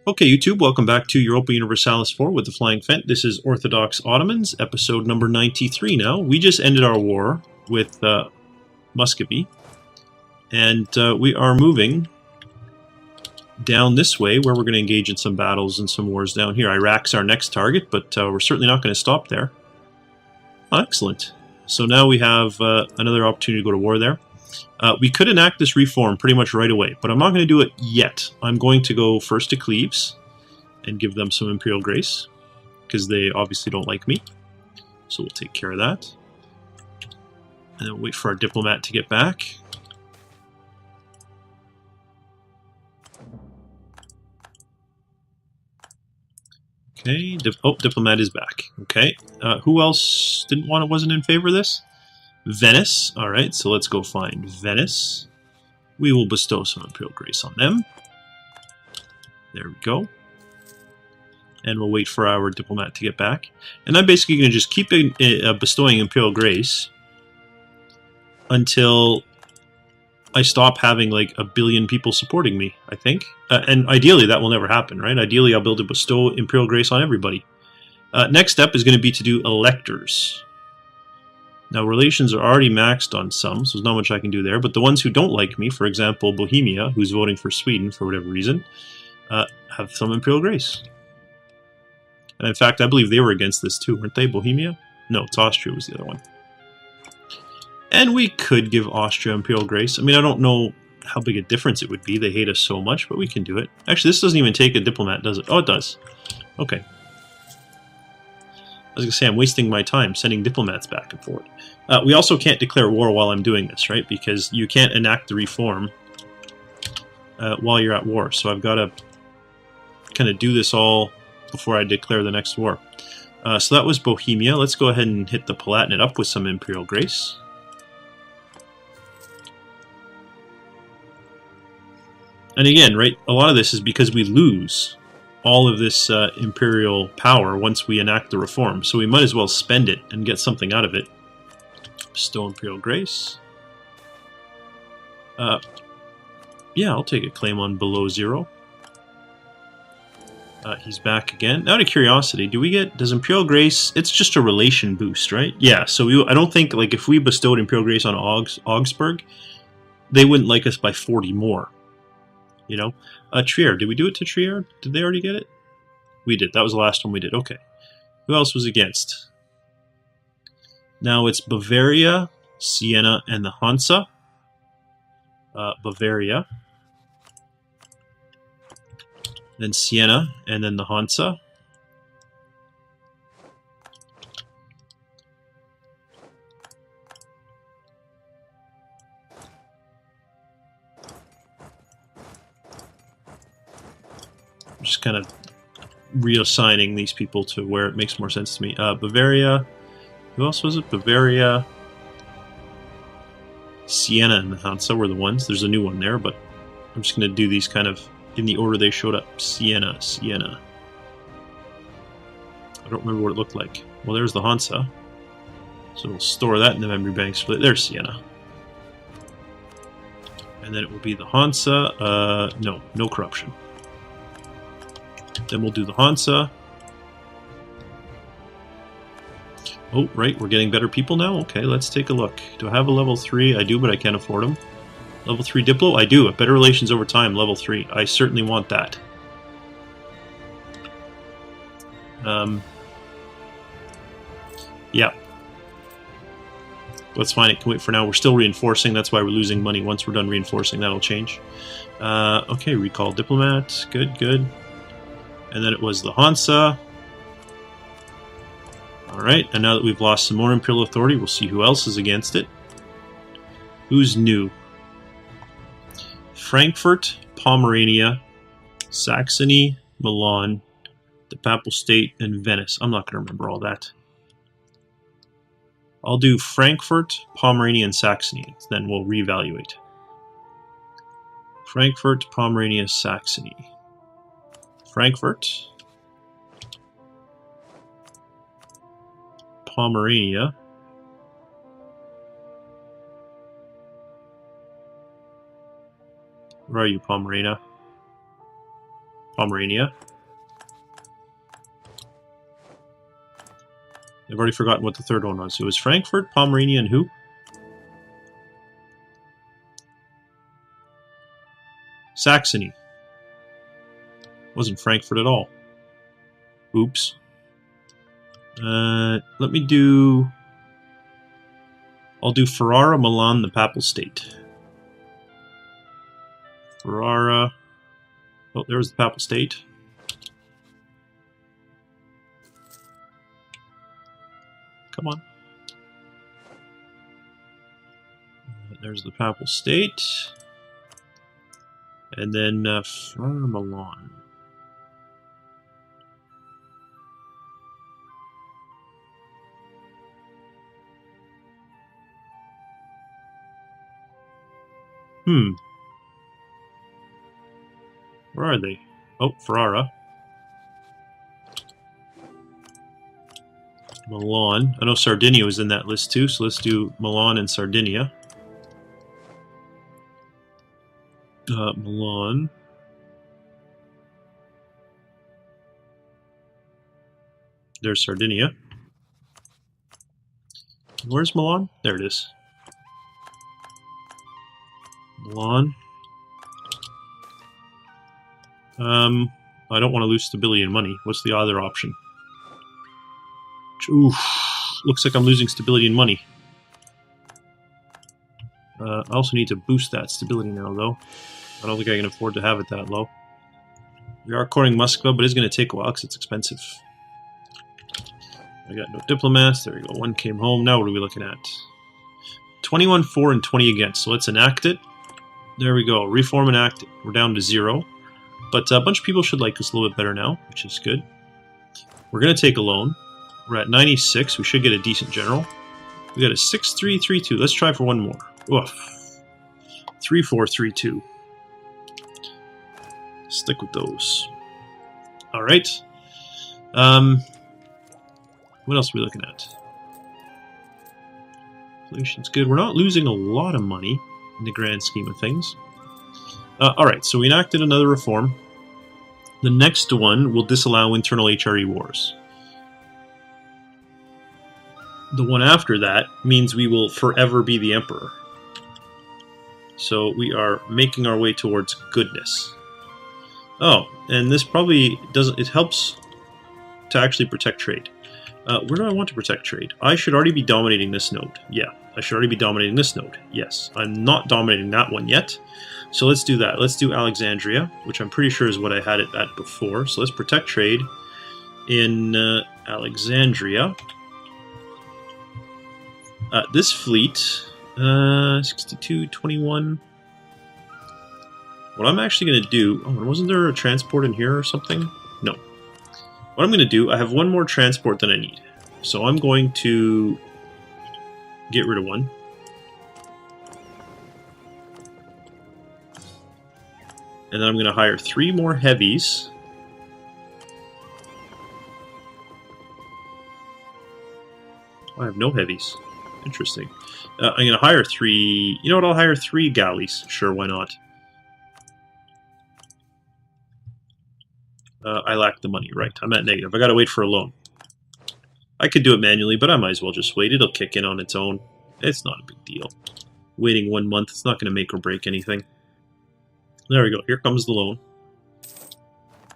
Okay, YouTube, welcome back to Europa Universalis 4 with the Flying Phent. This is Orthodox Ottomans, episode number 93 now. We just ended our war with Muscovy, and we are moving down this way where we're going to engage in some battles and some wars down here. Iraq's our next target, but we're certainly not going to stop there. Oh, excellent. So now we have another opportunity to go to war there. We could enact this reform pretty much right away, but I'm not going to do it yet. I'm going to go first to Cleves and give them some Imperial Grace, because they obviously don't like me. So we'll take care of that. And then wait for our diplomat to get back. Okay, diplomat is back. Okay, who else wasn't in favor of this? Venice. Alright, so let's go find Venice. We will bestow some Imperial Grace on them. There we go. And we'll wait for our diplomat to get back. And I'm basically going to just keep bestowing Imperial Grace until I stop having like 1 billion people supporting me, I think. And ideally that will never happen, right? Ideally I'll be able to bestow Imperial Grace on everybody. Next step is going to be to do electors. Now, relations are already maxed on some, so there's not much I can do there. But the ones who don't like me, for example, Bohemia, who's voting for Sweden for whatever reason, have some Imperial Grace. And in fact, I believe they were against this too, weren't they, Bohemia? No, it's Austria was the other one. And we could give Austria Imperial Grace. I mean, I don't know how big a difference it would be. They hate us so much, but we can do it. Actually, this doesn't even take a diplomat, does it? Oh, it does. Okay. I was going to say, I'm wasting my time sending diplomats back and forth. We also can't declare war while I'm doing this, right? Because you can't enact the reform while you're at war. So I've got to kind of do this all before I declare the next war. So that was Bohemia. Let's go ahead and hit the Palatinate up with some Imperial Grace. And again, right, a lot of this is because we lose all of this imperial power once we enact the reform. So we might as well spend it and get something out of it. Bestow Imperial Grace. Yeah, I'll take a claim on below 0. He's back again. Out of curiosity, does Imperial Grace, it's just a relation boost, right? Yeah, so I don't think, like, if we bestowed Imperial Grace on Augsburg, they wouldn't like us by 40 more. You know? Trier, did we do it to Trier? Did they already get it? We did. That was the last one we did. Okay. Who else was against? Now it's Bavaria, Siena, and the Hansa. Bavaria. Then Siena, and then the Hansa. I'm just kind of reassigning these people to where it makes more sense to me. Bavaria. Who else was it? Bavaria, Siena, and the Hansa were the ones. There's a new one there, but I'm just going to do these kind of in the order they showed up. Siena. I don't remember what it looked like. Well, there's the Hansa. So we'll store that in the memory banks. There's Siena. And then it will be the Hansa. No corruption. Then we'll do the Hansa. Oh, right, we're getting better people now? Okay, let's take a look. Do I have a level 3? I do, but I can't afford them. Level 3 Diplo? I do. Better relations over time, level 3. I certainly want that. Yeah. Let's find it. Can wait for now. We're still reinforcing. That's why we're losing money. Once we're done reinforcing, that'll change. Okay, recall diplomat. Good, good. And then it was the Hansa. Alright, and now that we've lost some more Imperial authority, we'll see who else is against it. Who's new? Frankfurt, Pomerania, Saxony, Milan, the Papal State, and Venice. I'm not going to remember all that. I'll do Frankfurt, Pomerania, and Saxony. Then we'll reevaluate. Frankfurt, Pomerania, Saxony. Frankfurt. Pomerania. Where are you, Pomerania? Pomerania. I've already forgotten what the third one was. It was Frankfurt, Pomerania, and who? Saxony. Wasn't Frankfurt at all. Oops. Let me do... I'll do Ferrara, Milan, the Papal State. Ferrara... Oh, there's the Papal State. Come on. There's the Papal State. And then Ferrara, Milan. Where are they? Oh, Ferrara. Milan. I know Sardinia was in that list too, so let's do Milan and Sardinia. Milan. There's Sardinia. Where's Milan? There it is. Milan. I don't want to lose stability and money. What's the other option? Oof. Looks like I'm losing stability and money. I also need to boost that stability now, though. I don't think I can afford to have it that low. We are courting Muscova, but it's going to take a while because it's expensive. I got no diplomats. There we go. One came home. Now what are we looking at? 21 for and 20 against. So let's enact it. There we go. Reform enact it. We're down to 0. But a bunch of people should like us a little bit better now, which is good. We're going to take a loan. We're at 96. We should get a decent general. We got a 6-3-3-2. Let's try for one more. Oof. 3-4-3-2. Stick with those. All right. What else are we looking at? Inflation's good. We're not losing a lot of money in the grand scheme of things. All right, so we enacted another reform. The next one will disallow internal HRE wars. The one after that means we will forever be the emperor. So we are making our way towards goodness. Oh, and this probably doesn't... It helps to actually protect trade. Where do I want to protect trade? I should already be dominating this node. Yeah, I should already be dominating this node. Yes, I'm not dominating that one yet. So let's do that. Let's do Alexandria, which I'm pretty sure is what I had it at before. So let's protect trade in Alexandria. This fleet, 62, 21. What I'm actually going to do... Oh, wasn't there a transport in here or something? No. What I'm going to do, I have one more transport than I need. So I'm going to get rid of one. And then I'm going to hire 3 more heavies. Oh, I have no heavies. Interesting. I'm going to hire 3... You know what? I'll hire 3 galleys. Sure, why not? I lack the money. Right, I'm at negative. I got to wait for a loan. I could do it manually, but I might as well just wait. It'll kick in on its own. It's not a big deal. Waiting 1 month, it's not going to make or break anything. There we go. Here comes the loan.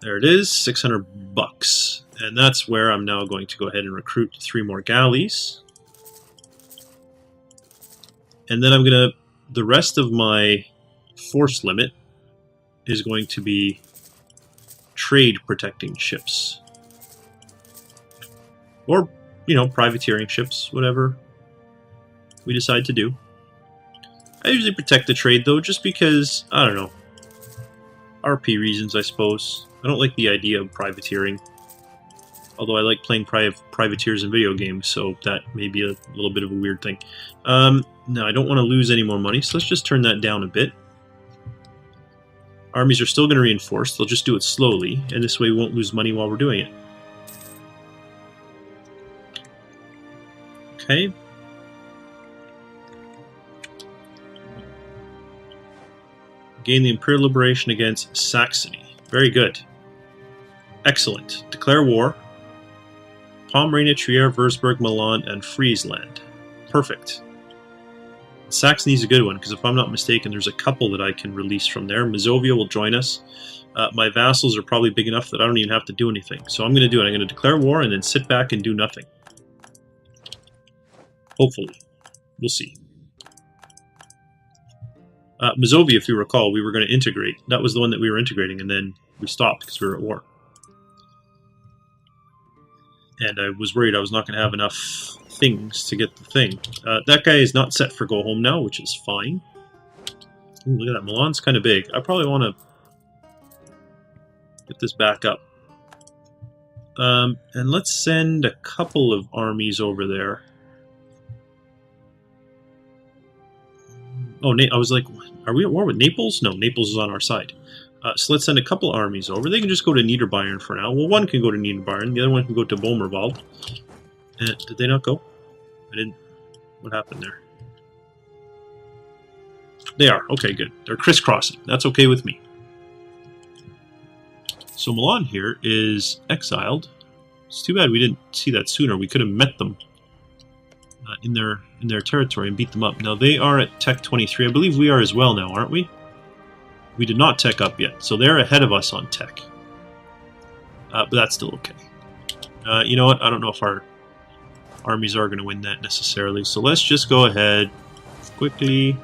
There it is, 600 bucks. And that's where I'm now going to go ahead and recruit 3 more galleys. And then I'm going to... The rest of my force limit is going to be trade protecting ships. Or, you know, privateering ships, whatever we decide to do. I usually protect the trade, though, just because, I don't know, RP reasons, I suppose. I don't like the idea of privateering. Although I like playing privateers in video games, so that may be a little bit of a weird thing. No, I don't want to lose any more money, so let's just turn that down a bit. Armies are still going to reinforce, they'll just do it slowly, and this way we won't lose money while we're doing it. Okay. Gain the Imperial Liberation against Saxony. Very good. Excellent. Declare war. Pomerania, Trier, Würzburg, Milan, and Friesland. Perfect. Saxony's a good one, because if I'm not mistaken, there's a couple that I can release from there. Mazovia will join us. My vassals are probably big enough that I don't even have to do anything. So I'm going to do it. I'm going to declare war and then sit back and do nothing. Hopefully. We'll see. Mazovia, if you recall, we were going to integrate. That was the one that we were integrating, and then we stopped because we were at war. And I was worried I was not going to have enough things to get the thing. That guy is not set for go home now, which is fine. Ooh, look at that. Milan's kind of big. I probably want to get this back up. And let's send a couple of armies over there. Oh, I was like, are we at war with Naples? No, Naples is on our side. So let's send a couple armies over. They can just go to Niederbayern for now. Well, one can go to Niederbayern. The other one can go to Bomerwald. Did they not go? I didn't. What happened there? They are. Okay, good. They're crisscrossing. That's okay with me. So Milan here is exiled. It's too bad we didn't see that sooner. We could have met them in their territory and beat them up. Now they are at Tech 23. I believe we are as well now, aren't we? We did not tech up yet, so they're ahead of us on tech. But that's still okay. You know what? I don't know if our armies are going to win that necessarily. So let's just go ahead quickly.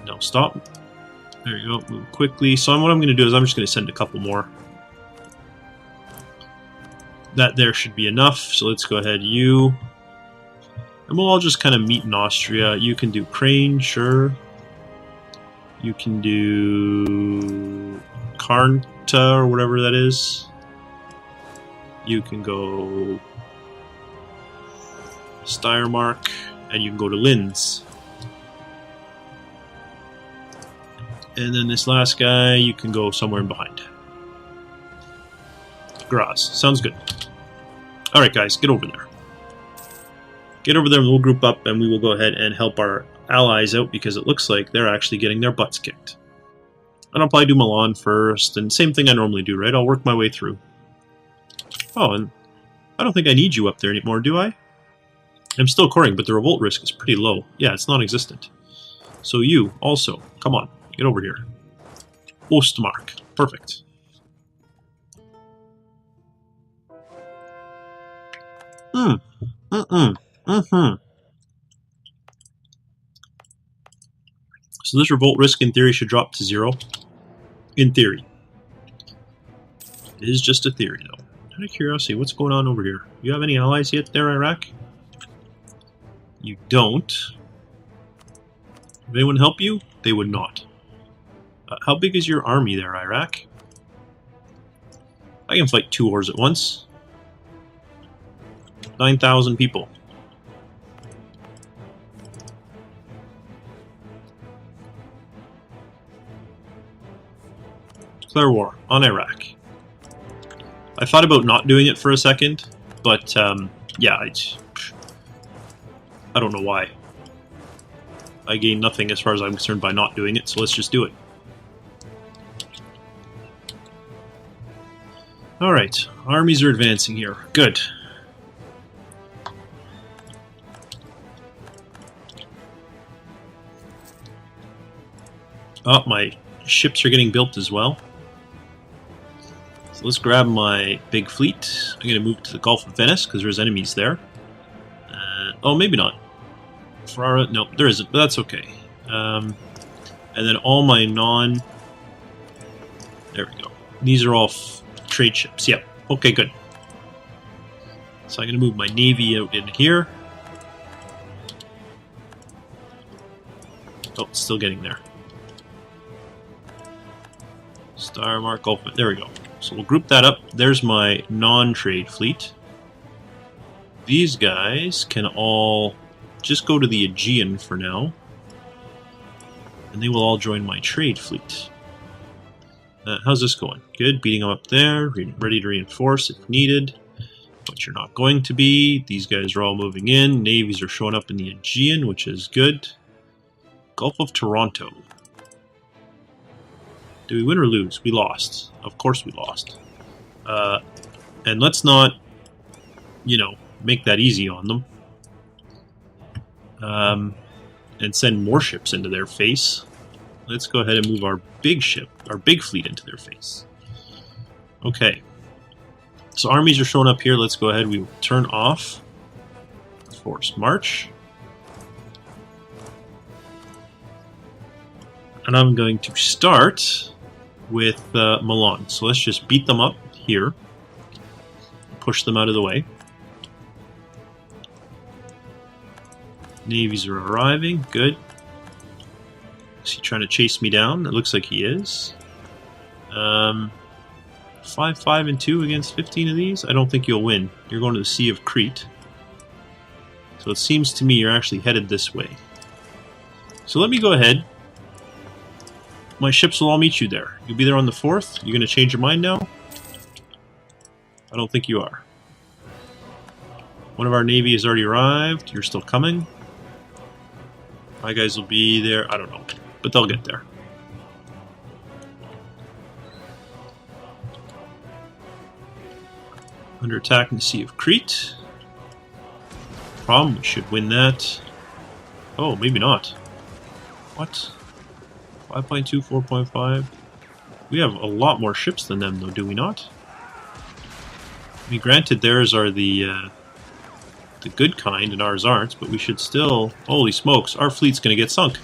No, stop. There you go. Move quickly. So what I'm going to do is I'm just going to send a couple more. That there should be enough. So let's go ahead. You. And we'll all just kind of meet in Austria. You can do Crane, sure. You can do Karnta or whatever that is. You can go Steiermark, and you can go to Linz. And then this last guy, you can go somewhere in behind. Graz. Sounds good. Alright guys, get over there. Get over there and we'll group up and we will go ahead and help our allies out because it looks like they're actually getting their butts kicked. And I'll probably do Milan first, and same thing I normally do, right? I'll work my way through. Oh, and I don't think I need you up there anymore, do I? I'm still coring, but the revolt risk is pretty low. Yeah, it's non-existent. So you, also, come on, get over here. Ostmark. Perfect. So this revolt risk, in theory, should drop to 0. In theory. It is just a theory, though. Out of curiosity, what's going on over here? You have any allies yet there, Iraq? You don't. Would anyone help you? They would not. How big is your army there, Iraq? I can fight 2 wars at once. 9,000 people. Declare war on Iraq. I thought about not doing it for a second, but yeah, I don't know why. I gain nothing as far as I'm concerned by not doing it, so let's just do it. Alright, armies are advancing here. Good. Oh, my ships are getting built as well. So let's grab my big fleet. I'm going to move to the Gulf of Venice because there's enemies there. Oh, maybe not. Ferrara, no, there isn't, but that's okay. And then all my there we go. These are all trade ships. Yep. Okay, good. So I'm going to move my navy out in here. Oh, it's still getting there. Steiermark, Gulf. There we go. So we'll group that up. There's my non-trade fleet. These guys can all just go to the Aegean for now. And they will all join my trade fleet. How's this going? Good. Beating them up there. Ready to reinforce if needed. But you're not going to be. These guys are all moving in. Navies are showing up in the Aegean, which is good. Gulf of Toronto. Do we win or lose? We lost. Of course we lost. And let's not, you know, make that easy on them. And send more ships into their face. Let's go ahead and move our big ship, our big fleet into their face. Okay. So armies are showing up here. Let's go ahead. We will turn off forced march. And I'm going to start with Milan. So let's just beat them up here. Push them out of the way. Navies are arriving. Good. Is he trying to chase me down? It looks like he is. 5, 5, and 2 against 15 of these? I don't think you'll win. You're going to the Sea of Crete. So it seems to me you're actually headed this way. So let me go ahead. My ships will all meet you there. You'll be there on the 4th. You're going to change your mind now? I don't think you are. One of our Navy has already arrived. You're still coming. My guys will be there. I don't know. But they'll get there. Under attack in the Sea of Crete. Problem, we should win that. Oh, maybe not. What? 5.2, 4.5. We have a lot more ships than them, though, do we not? I mean, granted, theirs are the good kind, and ours aren't, but we should still... Holy smokes, our fleet's going to get sunk.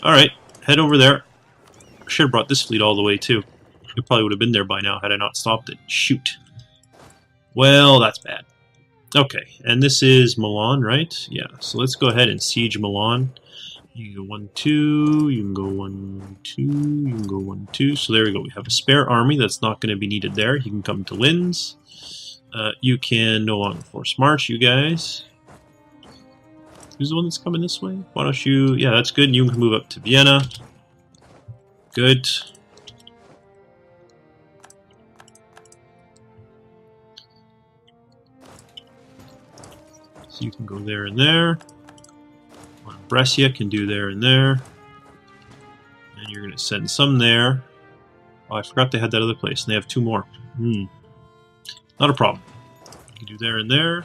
Alright, head over there. I should have brought this fleet all the way, too. It probably would have been there by now had I not stopped it. Shoot. Well, that's bad. Okay, and this is Milan, right? Yeah, so let's go ahead and siege Milan. You can go 1, 2, you can go 1, 2, you can go 1, 2. So there we go. We have a spare army that's not going to be needed there. You can come to Linz. You can no longer force march, you guys. Who's the one that's coming this way? Why don't you... Yeah, that's good. You can move up to Vienna. Good. So you can go there and there. Brescia can do there and there. And you're going to send some there. Oh, I forgot they had that other place, and they have 2 more. Not a problem. You can do there and there.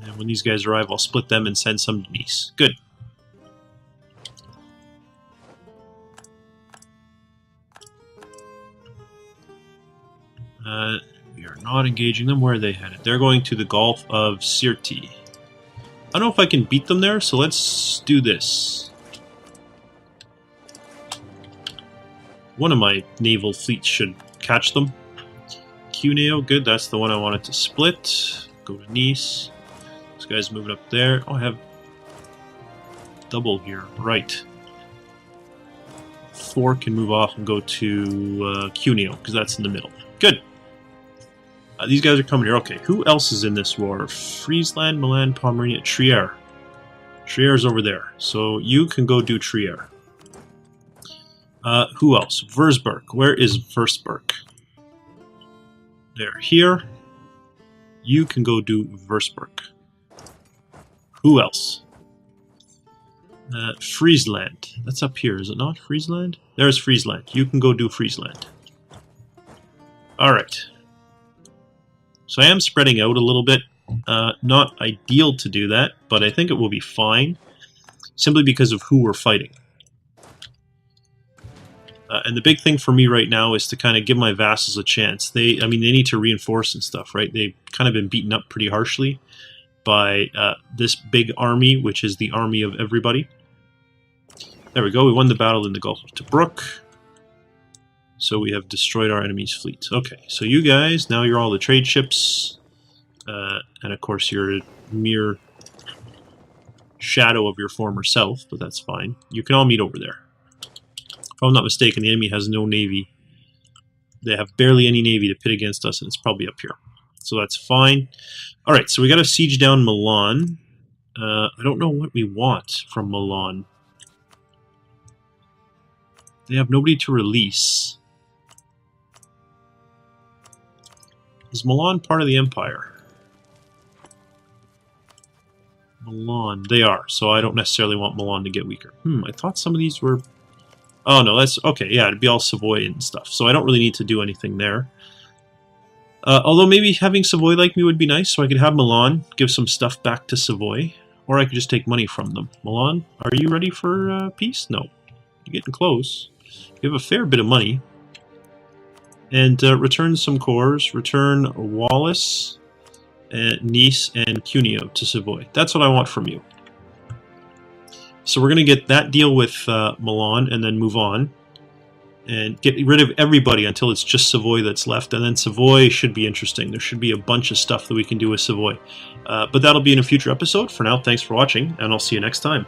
And when these guys arrive, I'll split them and send some to Nice. Good. We are not engaging them. Where are they headed? They're going to the Gulf of Sirte. I don't know if I can beat them there, so let's do this. One of my naval fleets should catch them. Cuneo, good, that's the one I wanted to split. Go to Nice. This guy's moving up there. Oh, I have double here. Right. 4 can move off and go to Cuneo, because that's in the middle. Good. These guys are coming here. Okay, who else is in this war? Friesland, Milan, Pomerania, Trier. Trier's over there. So you can go do Trier. Who else? Würzburg. Where is Würzburg? They're here. You can go do Würzburg. Who else? Friesland. That's up here, is it not? Friesland? There's Friesland. You can go do Friesland. Alright. So I am spreading out a little bit. Not ideal to do that, but I think it will be fine. Simply because of who we're fighting. And the big thing for me right now is to kind of give my vassals a chance. They need to reinforce and stuff, right? They've kind of been beaten up pretty harshly by this big army, which is the army of everybody. There we go. We won the battle in the Gulf of Tobruk. So we have destroyed our enemy's fleet. Okay, so you guys, now you're all the trade ships. And of course you're a mere shadow of your former self, but that's fine. You can all meet over there. If I'm not mistaken, the enemy has no navy. They have barely any navy to pit against us, and it's probably up here. So that's fine. Alright, so we got to siege down Milan. I don't know what we want from Milan. They have nobody to release. Is Milan part of the Empire? Milan, they are, so I don't necessarily want Milan to get weaker. I thought some of these were... Oh, no, that's... Okay, yeah, it'd be all Savoy and stuff. So I don't really need to do anything there. Although maybe having Savoy like me would be nice, so I could have Milan give some stuff back to Savoy. Or I could just take money from them. Milan, are you ready for peace? No. You're getting close. You have a fair bit of money. And return some cores. Return Wallace, Nice, and Cuneo to Savoy. That's what I want from you. So we're going to get that deal with Milan and then move on. And get rid of everybody until it's just Savoy that's left. And then Savoy should be interesting. There should be a bunch of stuff that we can do with Savoy. But that'll be in a future episode. For now, thanks for watching, and I'll see you next time.